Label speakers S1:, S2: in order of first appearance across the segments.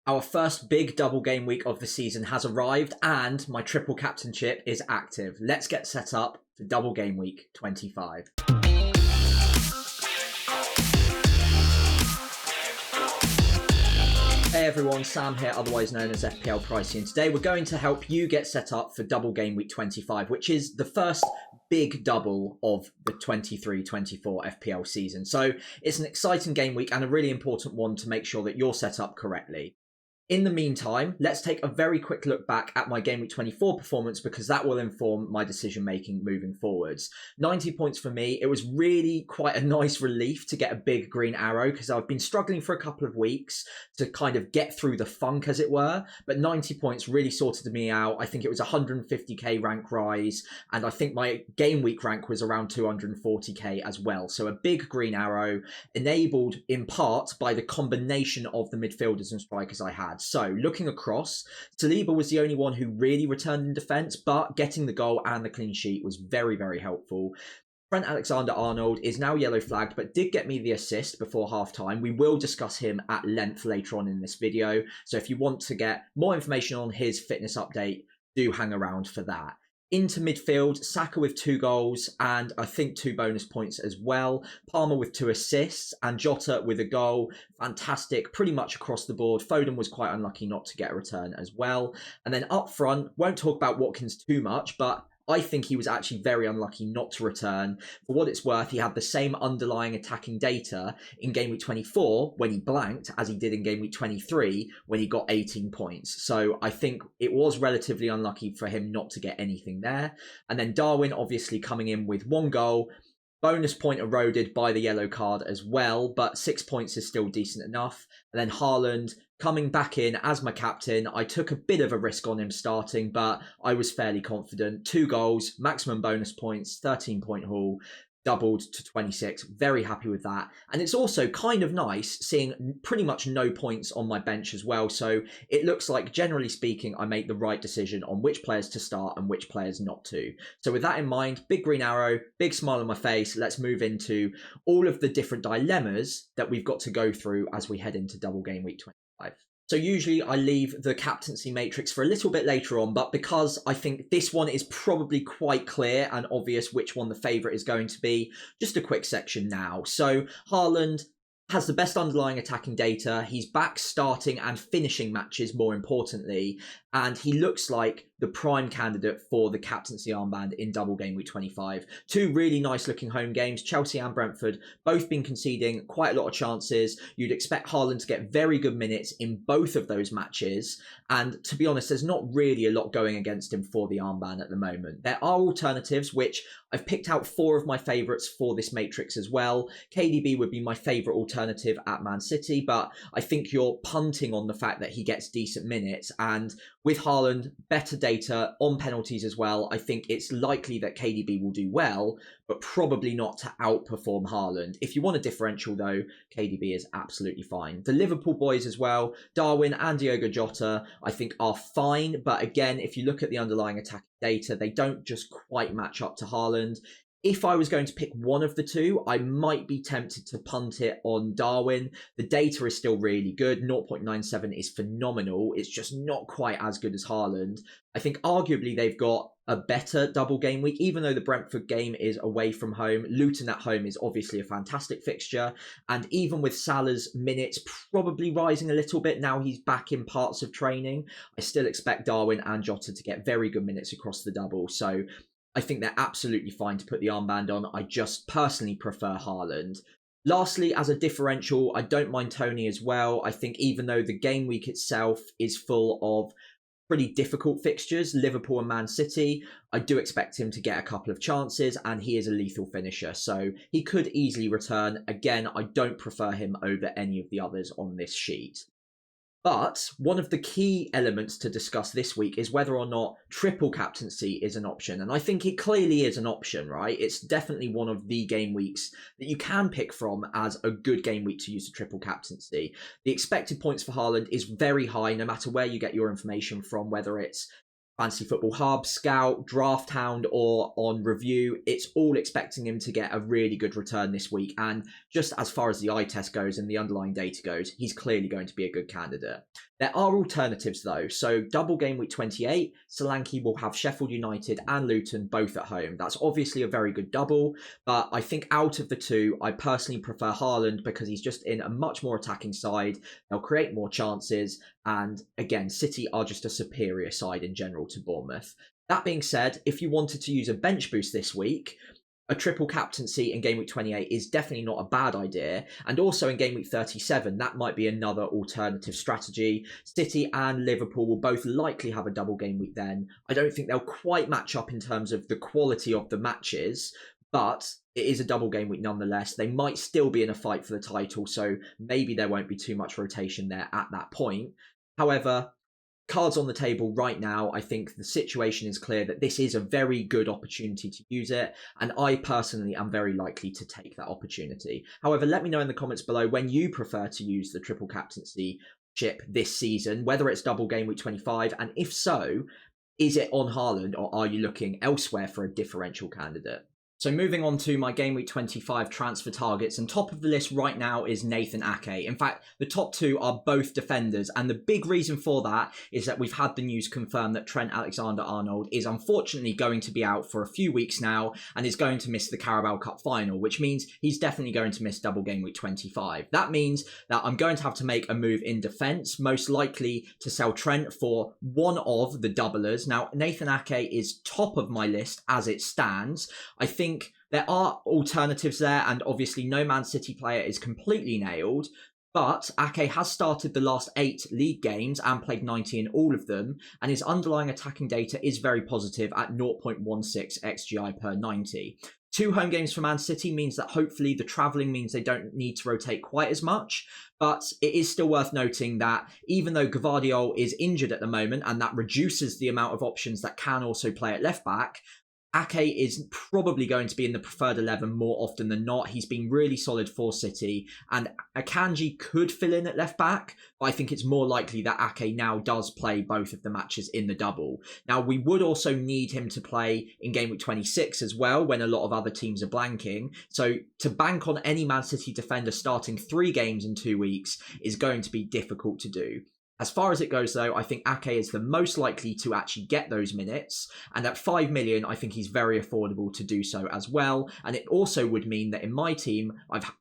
S1: Our first big double game week of the season has arrived and my triple captainship is active. Let's get set up for double game week 25. Hey everyone, Sam here, otherwise known as FPL Pricey, and today we're going to help you get set up for double game week 25, which is the first big double of the 23-24 FPL season. So it's an exciting game week and a really important one to make sure that you're set up correctly. In the meantime, let's take a very quick look back at my Game Week 24 performance because that will inform my decision making moving forwards. 90 points for me. It was really quite a nice relief to get a big green arrow because I've been struggling for a couple of weeks to kind of get through the funk, as it were. But 90 points really sorted me out. I think it was 150k rank rise, and I think my game week rank was around 240k as well. So a big green arrow enabled in part by the combination of the midfielders and strikers I had. So looking across, Saliba was the only one who really returned in defence, but getting the goal and the clean sheet was very, very helpful. Trent Alexander-Arnold is now yellow flagged, but did get me the assist before half-time. We will discuss him at length later on in this video. So if you want to get more information on his fitness update, do hang around for that. Into midfield, Saka with 2 goals and I think 2 bonus points as well. Palmer with 2 assists and Jota with a goal. Fantastic, pretty much across the board. Foden was quite unlucky not to get a return as well. And then up front, won't talk about Watkins too much, but I think he was actually very unlucky not to return. For what it's worth, he had the same underlying attacking data in Game Week 24 when he blanked as he did in Game Week 23 when he got 18 points. So I think it was relatively unlucky for him not to get anything there. And then Darwin obviously coming in with 1 goal. Bonus point eroded by the yellow card as well, but 6 points is still decent enough. And then Haaland coming back in as my captain. I took a bit of a risk on him starting, but I was fairly confident. 2 goals, maximum bonus points, 13-point haul, doubled to 26. Very happy with that. And it's also kind of nice seeing pretty much no points on my bench as well. So it looks like, generally speaking, I made the right decision on which players to start and which players not to. So with that in mind, big green arrow, big smile on my face. Let's move into all of the different dilemmas that we've got to go through as we head into double game week 25. So usually I leave the captaincy matrix for a little bit later on, but because I think this one is probably quite clear and obvious which one the favourite is going to be, just a quick section now. So Haaland has the best underlying attacking data. He's back starting and finishing matches, more importantly, and he looks like the prime candidate for the captaincy armband in double game week 25. 2 really nice looking home games, Chelsea and Brentford, both been conceding quite a lot of chances. You'd expect Haaland to get very good minutes in both of those matches. And to be honest, there's not really a lot going against him for the armband at the moment. There are alternatives, which I've picked out 4 of my favourites for this matrix as well. KDB would be my favourite alternative at Man City, but I think you're punting on the fact that he gets decent minutes. And with Haaland, better data on penalties as well, I think it's likely that KDB will do well, but probably not to outperform Haaland. If you want a differential though, KDB is absolutely fine. The Liverpool boys as well, Darwin and Diogo Jota, I think are fine. But again, if you look at the underlying attacking data, they don't just quite match up to Haaland. If I was going to pick one of the 2, I might be tempted to punt it on Darwin. The data is still really good. 0.97 is phenomenal. It's just not quite as good as Haaland. I think arguably they've got a better double game week, even though the Brentford game is away from home. Luton at home is obviously a fantastic fixture. And even with Salah's minutes probably rising a little bit now he's back in parts of training, I still expect Darwin and Jota to get very good minutes across the double. So I think they're absolutely fine to put the armband on. I just personally prefer Haaland. Lastly, as a differential, I don't mind Tony as well. I think even though the game week itself is full of pretty difficult fixtures, Liverpool and Man City, I do expect him to get a couple of chances and he is a lethal finisher. So he could easily return. Again, I don't prefer him over any of the others on this sheet. But one of the key elements to discuss this week is whether or not triple captaincy is an option. And I think it clearly is an option, right? It's definitely one of the game weeks that you can pick from as a good game week to use a triple captaincy. The expected points for Haaland is very high, no matter where you get your information from, whether it's Fantasy Football Hub, Scout, Draft Hound, or on review. It's all expecting him to get a really good return this week. And just as far as the eye test goes and the underlying data goes, he's clearly going to be a good candidate. There are alternatives though. So double game week 28, Solanke will have Sheffield United and Luton both at home. That's obviously a very good double, but I think out of the two, I personally prefer Haaland because he's just in a much more attacking side. They'll create more chances, and again, City are just a superior side in general to Bournemouth. That being said, if you wanted to use a bench boost this week, a triple captaincy in game week 28 is definitely not a bad idea. And also in game week 37, that might be another alternative strategy. City and Liverpool will both likely have a double game week then. I don't think they'll quite match up in terms of the quality of the matches, but it is a double game week nonetheless. They might still be in a fight for the title, so maybe there won't be too much rotation there at that point. However, cards on the table right now, I think the situation is clear that this is a very good opportunity to use it, and I personally am very likely to take that opportunity. However, let me know in the comments below when you prefer to use the triple captaincy chip this season, whether it's double game week 25, and if so, is it on Haaland or are you looking elsewhere for a differential candidate? So moving on to my game week 25 transfer targets, and top of the list right now is Nathan Ake. In fact, the top two are both defenders, and the big reason for that is that we've had the news confirmed that Trent Alexander-Arnold is unfortunately going to be out for a few weeks now and is going to miss the Carabao Cup final, which means he's definitely going to miss double game week 25. That means that I'm going to have to make a move in defence, most likely to sell Trent for one of the doublers. Now, Nathan Ake is top of my list as it stands. I think there are alternatives there, and obviously no Man City player is completely nailed, but Ake has started the last 8 league games and played 90 in all of them, and his underlying attacking data is very positive at 0.16 XGI per 90. 2 home games for Man City means that hopefully the travelling means they don't need to rotate quite as much, but it is still worth noting that even though Gvardiol is injured at the moment, and that reduces the amount of options that can also play at left back, Ake is probably going to be in the preferred 11 more often than not. He's been really solid for City, and Akanji could fill in at left back, but I think it's more likely that Ake now does play both of the matches in the double. Now, we would also need him to play in game week 26 as well, when a lot of other teams are blanking. So to bank on any Man City defender starting 3 games in 2 weeks is going to be difficult to do. As far as it goes, though, I think Ake is the most likely to actually get those minutes, and at 5 million, I think he's very affordable to do so as well. And it also would mean that in my team,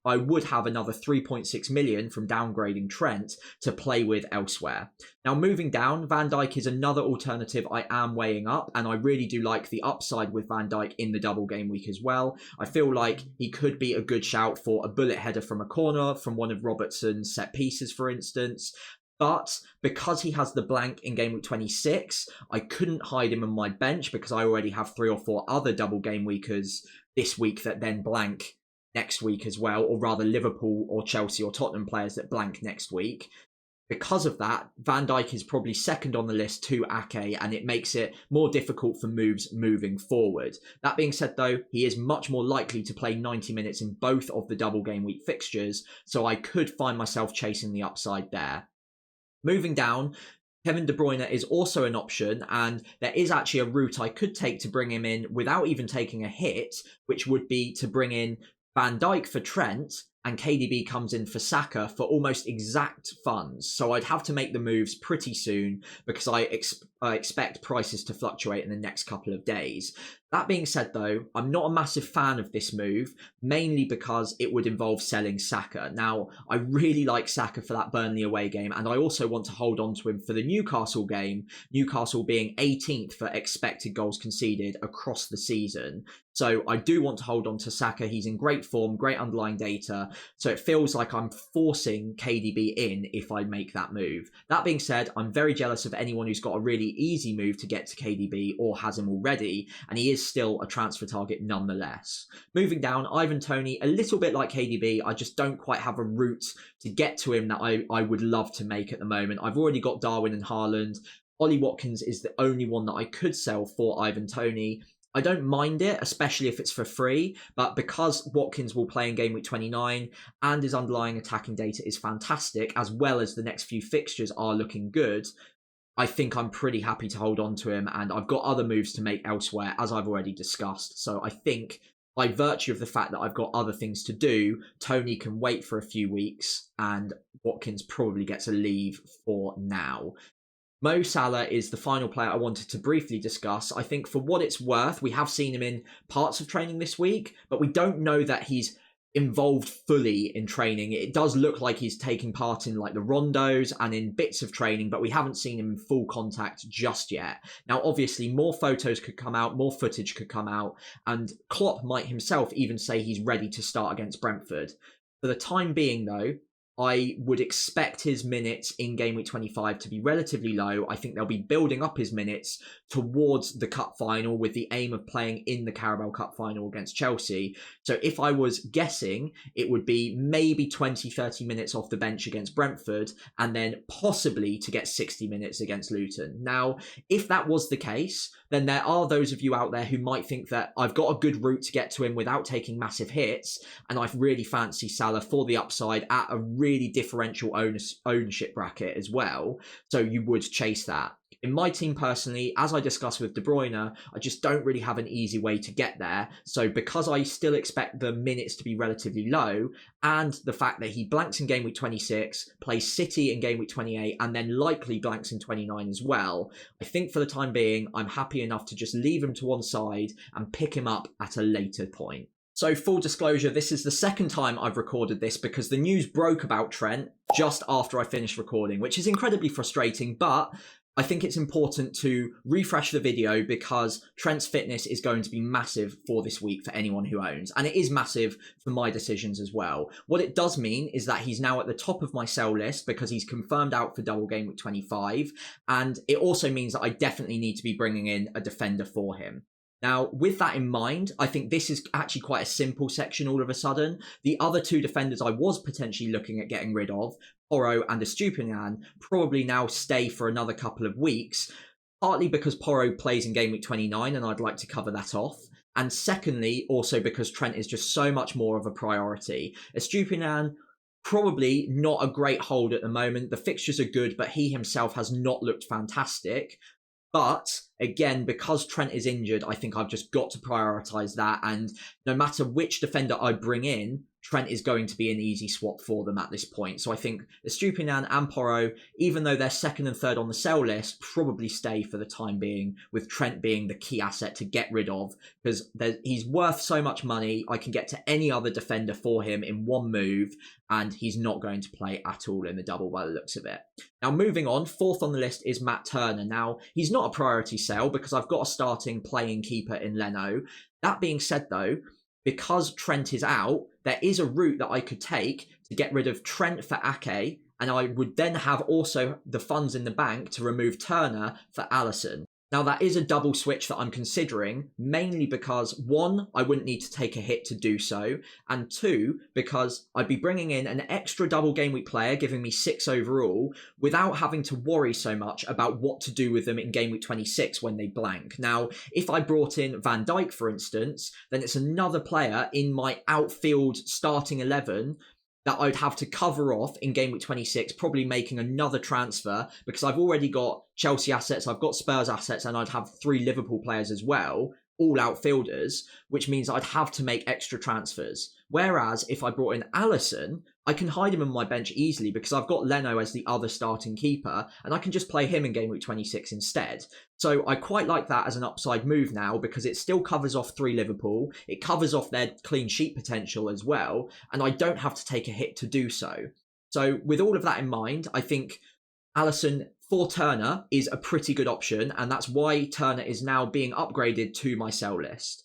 S1: I would have another 3.6 million from downgrading Trent to play with elsewhere. Now, moving down, Van Dijk is another alternative I am weighing up, and I really do like the upside with Van Dijk in the double game week as well. I feel like he could be a good shout for a bullet header from a corner, from one of Robertson's set pieces, for instance. But because he has the blank in game week 26, I couldn't hide him on my bench because I already have 3 or 4 other double game weekers this week that then blank next week as well, or rather Liverpool or Chelsea or Tottenham players that blank next week. Because of that, Van Dijk is probably second on the list to Ake, and it makes it more difficult for moves moving forward. That being said, though, he is much more likely to play 90 minutes in both of the double game week fixtures, so I could find myself chasing the upside there. Moving down, Kevin De Bruyne is also an option, and there is actually a route I could take to bring him in without even taking a hit, which would be to bring in Van Dijk for Trent, and KDB comes in for Saka for almost exact funds. So I'd have to make the moves pretty soon because I expect prices to fluctuate in the next couple of days. That being said, though, I'm not a massive fan of this move, mainly because it would involve selling Saka. Now, I really like Saka for that Burnley away game, and I also want to hold on to him for the Newcastle game, Newcastle being 18th for expected goals conceded across the season. So I do want to hold on to Saka. He's in great form, great underlying data, so it feels like I'm forcing KDB in if I make that move. That being said, I'm very jealous of anyone who's got a really easy move to get to KDB or has him already, and he is still a transfer target nonetheless. Moving down, Ivan Toney, a little bit like KDB, I just don't quite have a route to get to him that I would love to make at the moment. I've already got Darwin and Haaland. Ollie Watkins is the only one that I could sell for Ivan Toney. I don't mind it, especially if it's for free, but because Watkins will play in game week 29 and his underlying attacking data is fantastic, as well as the next few fixtures are looking good, I think I'm pretty happy to hold on to him, and I've got other moves to make elsewhere, as I've already discussed. So I think by virtue of the fact that I've got other things to do, Tony can wait for a few weeks and Watkins probably gets a leave for now. Mo Salah is the final player I wanted to briefly discuss. I think for what it's worth, we have seen him in parts of training this week, but we don't know that he's involved fully in training. It does look like he's taking part in like the rondos and in bits of training, but we haven't seen him in full contact just yet. Now, obviously, more photos could come out, more footage could come out, and Klopp might himself even say he's ready to start against Brentford. For the time being, though, I would expect his minutes in game week 25 to be relatively low. I think they'll be building up his minutes towards the cup final with the aim of playing in the Carabao Cup final against Chelsea. So if I was guessing, it would be maybe 20-30 minutes off the bench against Brentford and then possibly to get 60 minutes against Luton. Now, if that was the case, then there are those of you out there who might think that I've got a good route to get to him without taking massive hits, and I really fancy Salah for the upside at a really differential ownership bracket as well. So you would chase that. In my team personally, as I discussed with De Bruyne, I just don't really have an easy way to get there. So because I still expect the minutes to be relatively low, and the fact that he blanks in game week 26, plays City in game week 28, and then likely blanks in 29 as well, I think for the time being, I'm happy enough to just leave him to one side and pick him up at a later point. So full disclosure, this is the second time I've recorded this because the news broke about Trent just after I finished recording, which is incredibly frustrating, but I think it's important to refresh the video because Trent's fitness is going to be massive for this week for anyone who owns. And it is massive for my decisions as well. What it does mean is that he's now at the top of my sell list because he's confirmed out for double game week 25. And it also means that I definitely need to be bringing in a defender for him. Now, with that in mind, I think this is actually quite a simple section all of a sudden. The other two defenders I was potentially looking at getting rid of, Porro and Estupiñán, probably now stay for another couple of weeks, partly because Porro plays in game week 29 and I'd like to cover that off. And secondly, also because Trent is just so much more of a priority. Estupiñán, probably not a great hold at the moment. The fixtures are good, but he himself has not looked fantastic. But again, because Trent is injured, I think I've just got to prioritise that. And no matter which defender I bring in, Trent is going to be an easy swap for them at this point. So I think Estupiñán and Porro, even though they're second and third on the sell list, probably stay for the time being, with Trent being the key asset to get rid of, because he's worth so much money. I can get to any other defender for him in one move, and he's not going to play at all in the double by the looks of it. Now, moving on, fourth on the list is Matt Turner. Now, he's not a priority sell because I've got a starting playing keeper in Leno. That being said, though, because Trent is out, there is a route that I could take to get rid of Trent for Ake, and I would then have also the funds in the bank to remove Turner for Alisson. Now, that is a double switch that I'm considering, mainly because, one, I wouldn't need to take a hit to do so, and two, because I'd be bringing in an extra double game week player, giving me 6 overall, without having to worry so much about what to do with them in game week 26 when they blank. Now, if I brought in Van Dijk, for instance, then it's another player in my outfield starting 11 that I'd have to cover off in game week 26, probably making another transfer because I've already got Chelsea assets, I've got Spurs assets, and I'd have 3 Liverpool players as well, all outfielders, which means I'd have to make extra transfers. Whereas if I brought in Alisson, I can hide him on my bench easily because I've got Leno as the other starting keeper and I can just play him in game week 26 instead. So I quite like that as an upside move now because it still covers off 3 Liverpool. It covers off their clean sheet potential as well. And I don't have to take a hit to do so. So with all of that in mind, I think Alisson for Turner is a pretty good option. And that's why Turner is now being upgraded to my sell list.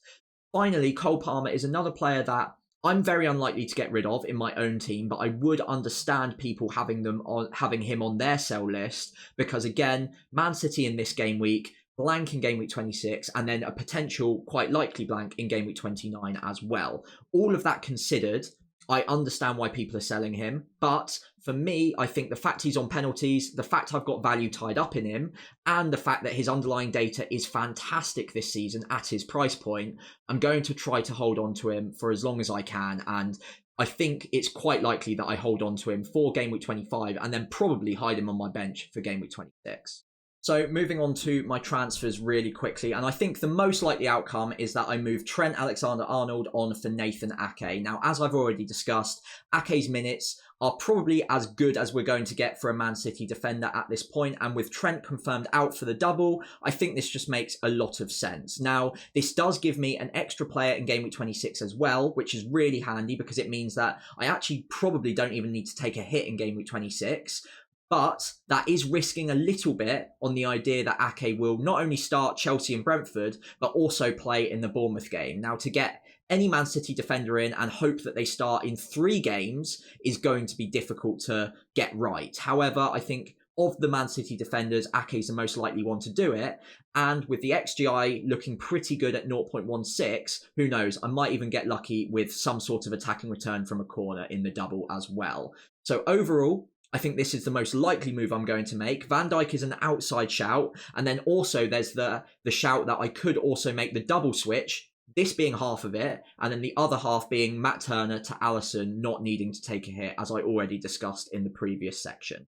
S1: Finally, Cole Palmer is another player that I'm very unlikely to get rid of in my own team, but I would understand people having him on their sell list because, again, Man City in this game week, blank in game week 26, and then a potential quite likely blank in game week 29 as well. All of that considered, I understand why people are selling him, but for me, I think the fact he's on penalties, the fact I've got value tied up in him, and the fact that his underlying data is fantastic this season at his price point, I'm going to try to hold on to him for as long as I can, and I think it's quite likely that I hold on to him for game week 25 and then probably hide him on my bench for game week 26. So moving on to my transfers really quickly, and I think the most likely outcome is that I move Trent Alexander-Arnold on for Nathan Ake. Now, as I've already discussed, Ake's minutes are probably as good as we're going to get for a Man City defender at this point, and with Trent confirmed out for the double, I think this just makes a lot of sense. Now, this does give me an extra player in Game Week 26 as well, which is really handy because it means that I actually probably don't even need to take a hit in Game Week 26. But that is risking a little bit on the idea that Ake will not only start Chelsea and Brentford, but also play in the Bournemouth game. Now, to get any Man City defender in and hope that they start in 3 games is going to be difficult to get right. However, I think of the Man City defenders, Ake's the most likely one to do it. And with the XGI looking pretty good at 0.16, who knows, I might even get lucky with some sort of attacking return from a corner in the double as well. So overall, I think this is the most likely move I'm going to make. Van Dijk is an outside shout. And then also there's the shout that I could also make the double switch, this being half of it, and then the other half being Matt Turner to Alisson not needing to take a hit, as I already discussed in the previous section.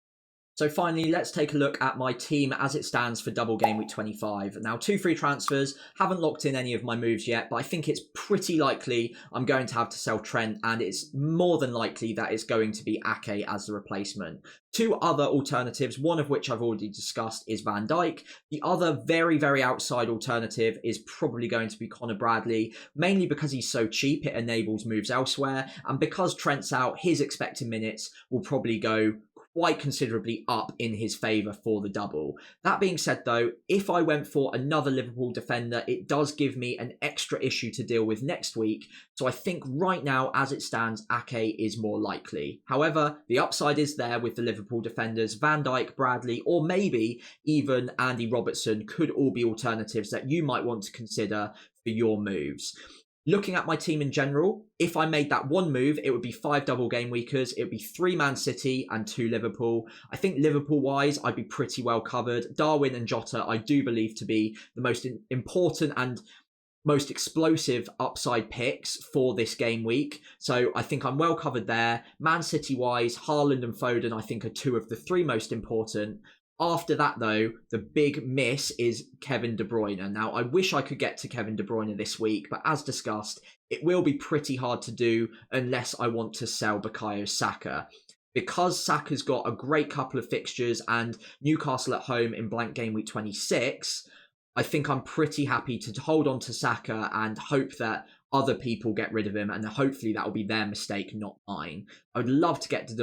S1: So finally, let's take a look at my team as it stands for double game week 25. Now, 2 free transfers, haven't locked in any of my moves yet, but I think it's pretty likely I'm going to have to sell Trent, and it's more than likely that it's going to be Ake as the replacement. 2 other alternatives, one of which I've already discussed, is Van Dijk. The other very, very outside alternative is probably going to be Connor Bradley, mainly because he's so cheap, it enables moves elsewhere, and because Trent's out, his expected minutes will probably go quite considerably up in his favour for the double. That being said though, if I went for another Liverpool defender, it does give me an extra issue to deal with next week. So I think right now, as it stands, Ake is more likely. However, the upside is there with the Liverpool defenders. Van Dijk, Bradley, or maybe even Andy Robertson could all be alternatives that you might want to consider for your moves. Looking at my team in general, if I made that one move, it would be 5 double game weekers. It would be 3 Man City and 2 Liverpool. I think Liverpool-wise, I'd be pretty well covered. Darwin and Jota, I do believe to be the most important and most explosive upside picks for this game week. So I think I'm well covered there. Man City-wise, Haaland and Foden, I think, are 2 of the 3 most important. After that, though, the big miss is Kevin De Bruyne. Now, I wish I could get to Kevin De Bruyne this week, but as discussed, it will be pretty hard to do unless I want to sell Bukayo Saka. Because Saka's got a great couple of fixtures and Newcastle at home in blank game week 26, I think I'm pretty happy to hold on to Saka and hope that other people get rid of him, and hopefully that will be their mistake, not mine. I would love to get to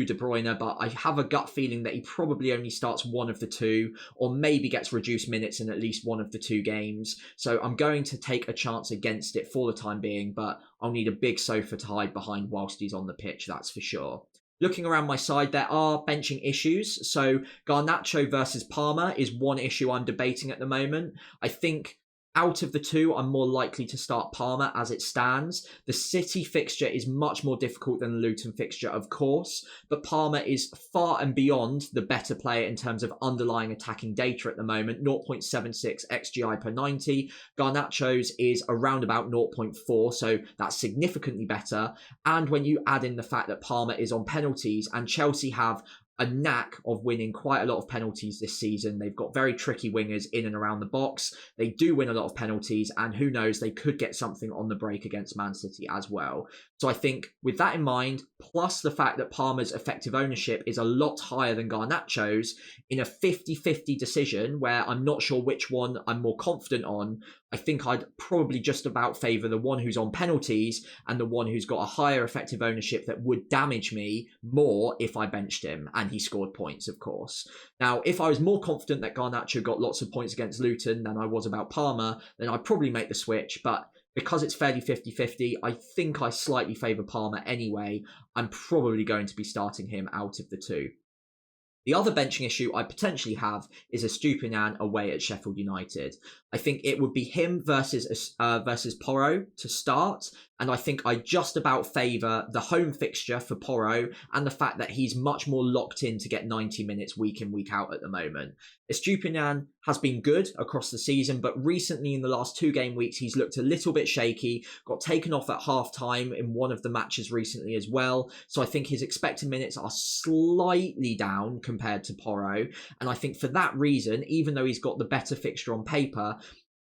S1: De Bruyne, but I have a gut feeling that he probably only starts one of the 2, or maybe gets reduced minutes in at least one of the 2 games. So I'm going to take a chance against it for the time being, but I'll need a big sofa to hide behind whilst he's on the pitch, that's for sure. Looking around my side, there are benching issues. So Garnacho versus Palmer is one issue I'm debating at the moment. I think out of the 2, I'm more likely to start Palmer as it stands. The City fixture is much more difficult than the Luton fixture, of course, but Palmer is far and beyond the better player in terms of underlying attacking data at the moment, 0.76 XGI per 90. Garnacho's is around about 0.4, so that's significantly better. And when you add in the fact that Palmer is on penalties, and Chelsea have a knack of winning quite a lot of penalties this season. They've got very tricky wingers in and around the box. They do win a lot of penalties, and who knows, they could get something on the break against Man City as well. So I think with that in mind, plus the fact that Palmer's effective ownership is a lot higher than Garnacho's, in a 50-50 decision where I'm not sure which one I'm more confident on, I think I'd probably just about favour the one who's on penalties and the one who's got a higher effective ownership that would damage me more if I benched him and he scored points, of course. Now, if I was more confident that Garnacho got lots of points against Luton than I was about Palmer, then I'd probably make the switch, but because it's fairly 50-50, I think I slightly favour Palmer anyway. I'm probably going to be starting him out of the 2. The other benching issue I potentially have is Estupiñán away at Sheffield United. I think it would be him versus Porro to start, and I think I just about favour the home fixture for Porro and the fact that he's much more locked in to get 90 minutes week in, week out at the moment. Estupiñán has been good across the season, but recently in the last 2 game weeks, he's looked a little bit shaky, got taken off at half-time in one of the matches recently as well. So I think his expected minutes are slightly down compared to Porro. And I think for that reason, even though he's got the better fixture on paper,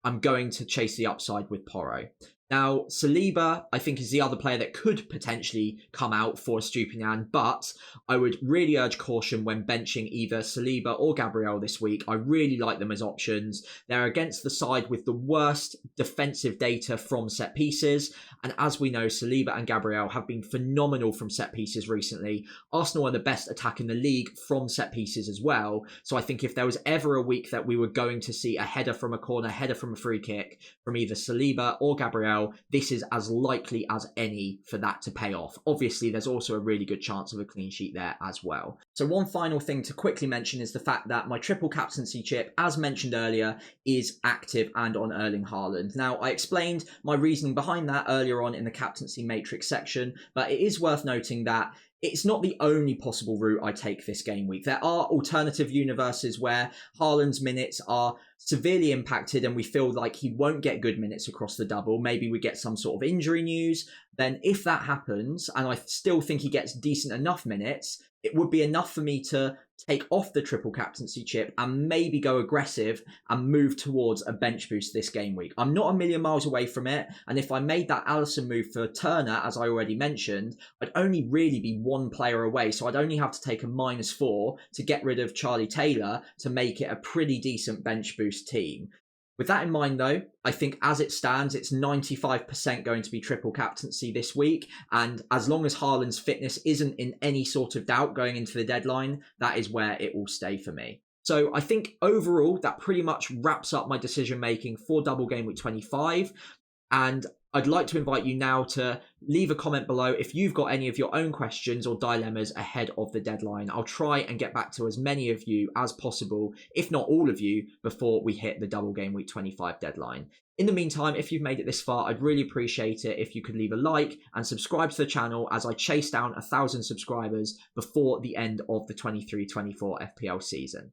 S1: I'm going to chase the upside with Porro. Now, Saliba, I think, is the other player that could potentially come out for Estupinian, but I would really urge caution when benching either Saliba or Gabriel this week. I really like them as options. They're against the side with the worst defensive data from set pieces, and as we know, Saliba and Gabriel have been phenomenal from set pieces recently. Arsenal are the best attack in the league from set pieces as well, so I think if there was ever a week that we were going to see a header from a corner, header from a free kick from either Saliba or Gabriel, this is as likely as any for that to pay off. Obviously, there's also a really good chance of a clean sheet there as well. So one final thing to quickly mention is the fact that my triple captaincy chip, as mentioned earlier, is active and on Erling Haaland. Now, I explained my reasoning behind that earlier on in the captaincy matrix section, but it is worth noting that it's not the only possible route I take this game week. There are alternative universes where Haaland's minutes are severely impacted and we feel like he won't get good minutes across the double. Maybe we get some sort of injury news. Then if that happens, and I still think he gets decent enough minutes, it would be enough for me to take off the triple captaincy chip and maybe go aggressive and move towards a bench boost this game week. I'm not a million miles away from it, and if I made that Alisson move for Turner, as I already mentioned, I'd only really be one player away, so I'd only have to take a -4 to get rid of Charlie Taylor to make it a pretty decent bench boost team. With that in mind, though, I think as it stands, it's 95% going to be triple captaincy this week. And as long as Haaland's fitness isn't in any sort of doubt going into the deadline, that is where it will stay for me. So I think overall, that pretty much wraps up my decision making for double game week 25. And I'd like to invite you now to leave a comment below if you've got any of your own questions or dilemmas ahead of the deadline. I'll try and get back to as many of you as possible, if not all of you, before we hit the double game week 25 deadline. In the meantime, if you've made it this far, I'd really appreciate it if you could leave a like and subscribe to the channel as I chase down 1,000 subscribers before the end of the 23-24 FPL season.